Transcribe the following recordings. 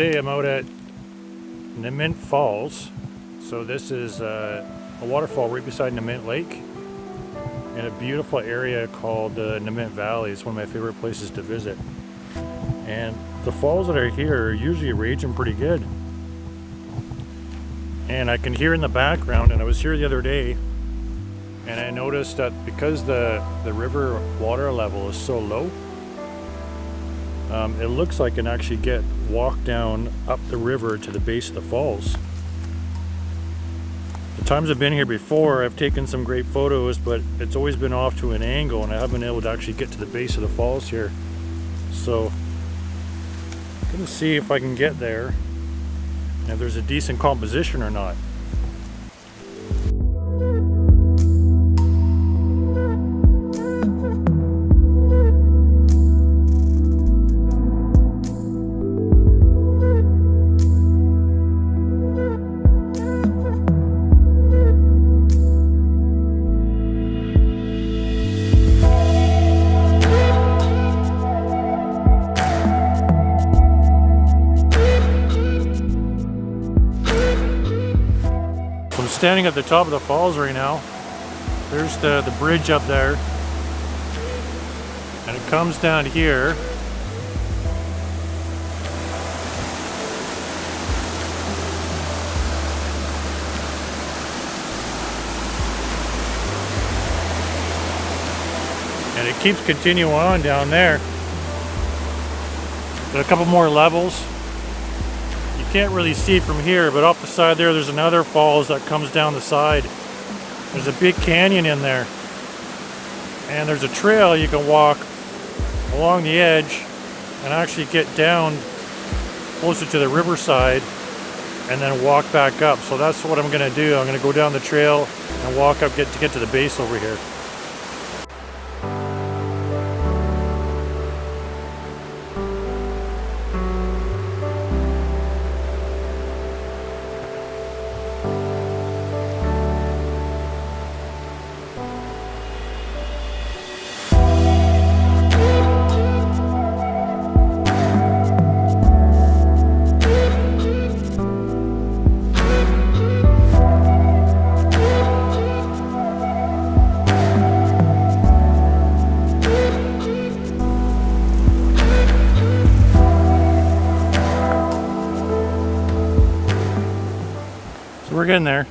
Today I'm out at Nement Falls. So this is a waterfall right beside Nement Lake in a beautiful area called Nement Valley. It's one of my favorite places to visit. And the falls that are here are usually raging pretty good. And I can hear in the background, and I was here the other day, and I noticed that because the river water level is so low, it looks like I can actually walk down up the river to the base of the falls. The times I've been here before, I've taken some great photos, but it's always been off to an angle and I haven't been able to actually get to the base of the falls here. So I'm gonna see if I can get there and if there's a decent composition or not. I'm standing at the top of the falls right now. There's the bridge up there, and it comes down here. And it keeps continuing on down there. Got a couple more levels. Can't really see from here, but off the side there's another falls that comes down the side. There's a big canyon in there, and there's a trail you can walk along the edge and actually get down closer to the riverside and then walk back up. So that's what I'm gonna do. I'm gonna go down the trail and walk up to get to the base over here. We're getting there.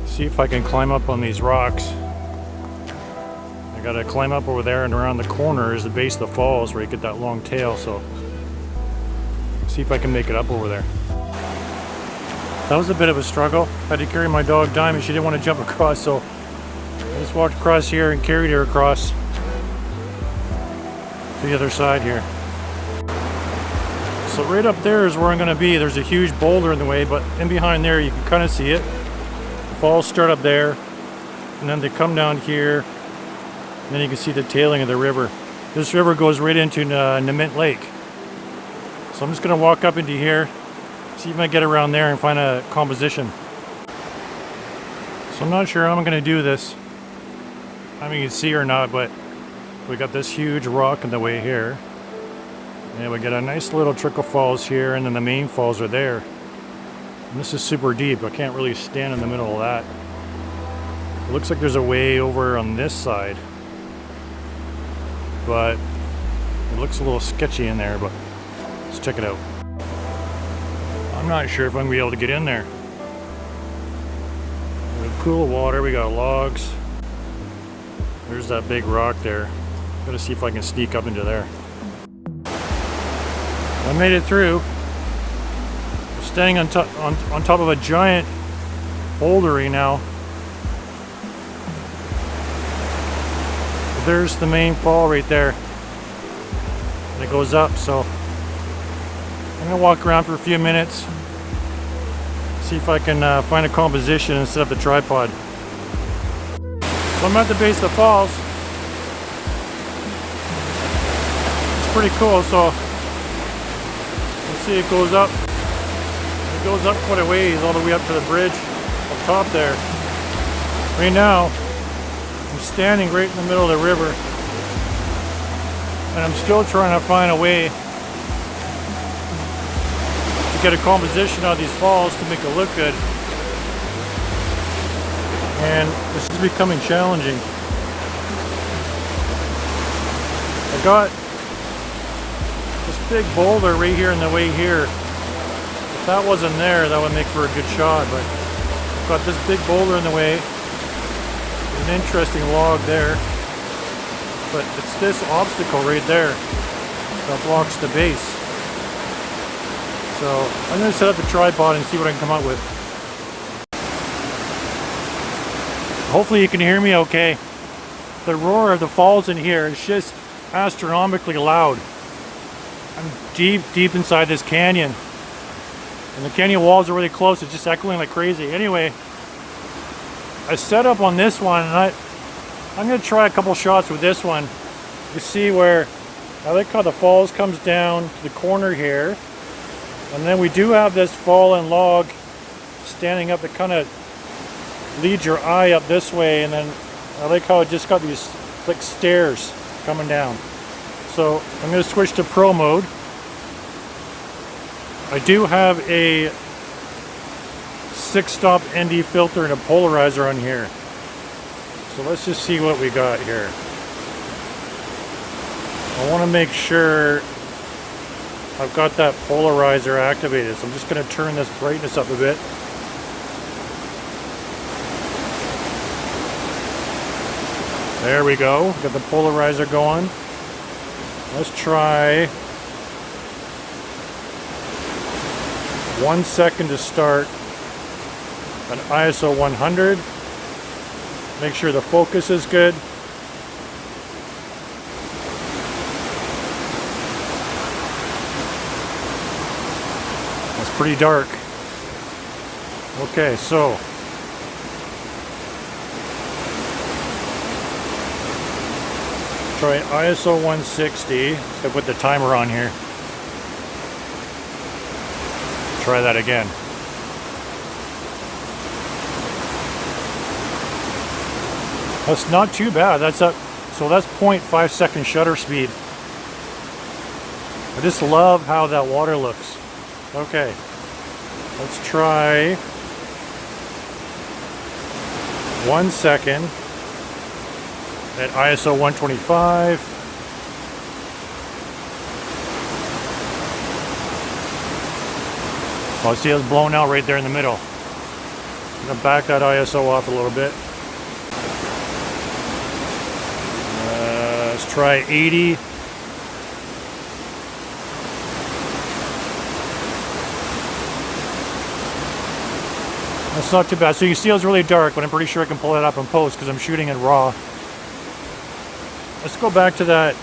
See if I can climb up on these rocks. I gotta climb up over there, and around the corner is the base of the falls where you get that long tail, so see if I can make it up over there. That was a bit of a struggle. I had to carry my dog Diamond. She didn't want to jump across, so I just walked across here and carried her across to the other side here. So right up there is where I'm going to be. There's a huge boulder in the way, but in behind there you can kind of see it. The falls start up there, and then they come down here, and then you can see the tailing of the river. This river goes right into Nement Lake. So I'm just going to walk up into here, see if I can get around there and find a composition. So I'm not sure how I'm going to do this. I mean, you can see or not, but we got this huge rock in the way here. And we get a nice little trickle falls here, and then the main falls are there. And this is super deep. I can't really stand in the middle of that. It looks like there's a way over on this side, but it looks a little sketchy in there, but let's check it out. I'm not sure if I'm gonna be able to get in there. We have cool water, we got logs. There's that big rock there. Gotta see if I can sneak up into there. I made it through. I'm standing on top of a giant boulder right now. There's the main fall right there, and it goes up. So I'm gonna walk around for a few minutes, see if I can find a composition and set up the tripod. So I'm at the base of the falls. It's pretty cool. So see, it goes up quite a ways, all the way up to the bridge up top there. Right now I'm standing right in the middle of the river, and I'm still trying to find a way get a composition of these falls to make it look good. And this is becoming challenging. I got this big boulder right here in the way here. If that wasn't there, that would make for a good shot, but I've got this big boulder in the way. An interesting log there. But it's this obstacle right there that blocks the base. So I'm going to set up the tripod and see what I can come up with. Hopefully you can hear me okay. The roar of the falls in here is just astronomically loud. I'm deep inside this canyon. And the canyon walls are really close. It's just echoing like crazy. Anyway, I set up on this one, and I'm going to try a couple shots with this one. You see where I like how the falls comes down to the corner here. And then we do have this fallen log standing up that kind of leads your eye up this way. And then I like how it just got these like stairs coming down. So I'm going to switch to Pro mode. I do have a 6-stop ND filter and a polarizer on here. So let's just see what we got here. I want to make sure I've got that polarizer activated. So I'm just going to turn this brightness up a bit. There we go. Got the polarizer going. Let's try 1 second to start. An ISO 100. Make sure the focus is good. It's pretty dark. Okay, so try ISO 160. I put the timer on here. Try that again. That's not too bad. That's up. So that's 0.5 second shutter speed. I just love how that water looks. Okay, let's try 1 second at ISO 125. Oh, see it's blown out right there in the middle. I'm gonna back that ISO off a little bit. Let's try 80. That's not too bad. So you see it's really dark, but I'm pretty sure I can pull it up in post because I'm shooting it raw. Let's go back to that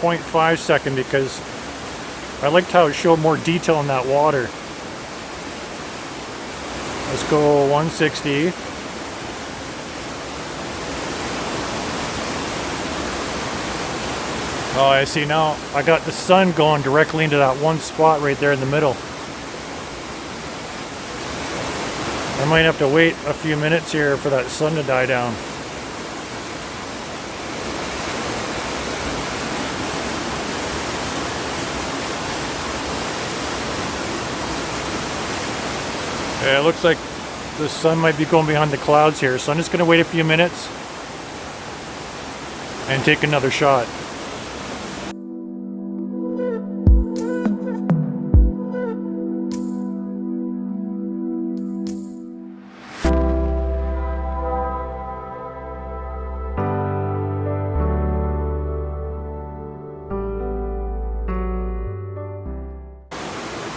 0.5 second because I liked how it showed more detail in that water. Let's go 160. Oh, I see now. I got the sun going directly into that one spot right there in the middle. I might have to wait a few minutes here for that sun to die down. Yeah, it looks like the sun might be going behind the clouds here, so I'm just going to wait a few minutes and take another shot.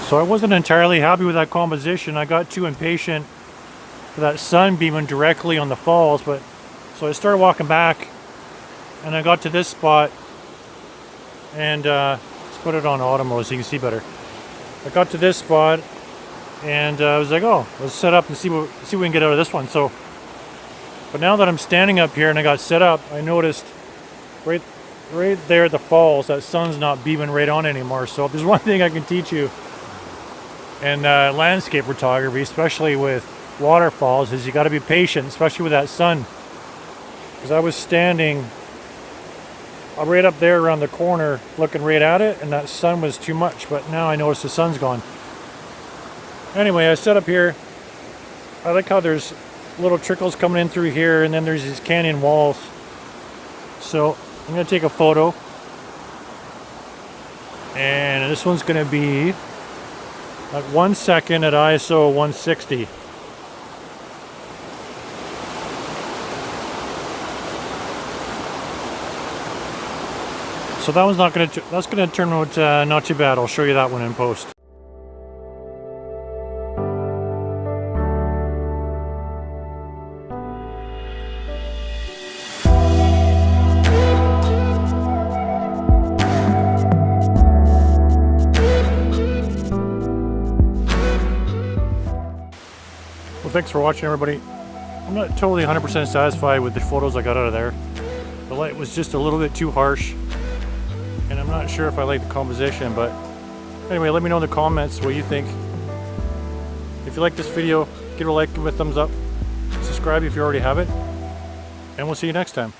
So I wasn't entirely happy with that composition. I got too impatient for that sun beaming directly on the falls, but so I started walking back and I got to this spot and let's put it on auto mode so you can see better. I got to this spot and I was like, oh, let's set up and see what we can get out of this one. So, but now that I'm standing up here and I got set up, I noticed right there at the falls that sun's not beaming right on anymore. So if there's one thing I can teach you in landscape photography, especially with waterfalls, is you got to be patient, especially with that sun. Because I was standing right up there around the corner looking right at it, and that sun was too much, but now I notice the sun's gone. Anyway, I set up here. I like how there's little trickles coming in through here, and then there's these canyon walls. So I'm going to take a photo, and this one's going to be at 1 second at ISO 160. So that one's that's going to turn out not too bad. I'll show you that one in post. Well, thanks for watching, everybody. I'm not totally 100% satisfied with the photos I got out of there. The light was just a little bit too harsh, and I'm not sure if I like the composition, but anyway, let me know in the comments what you think. If you like this video, give it a like, give it a thumbs up, subscribe if you already have it, and we'll see you next time.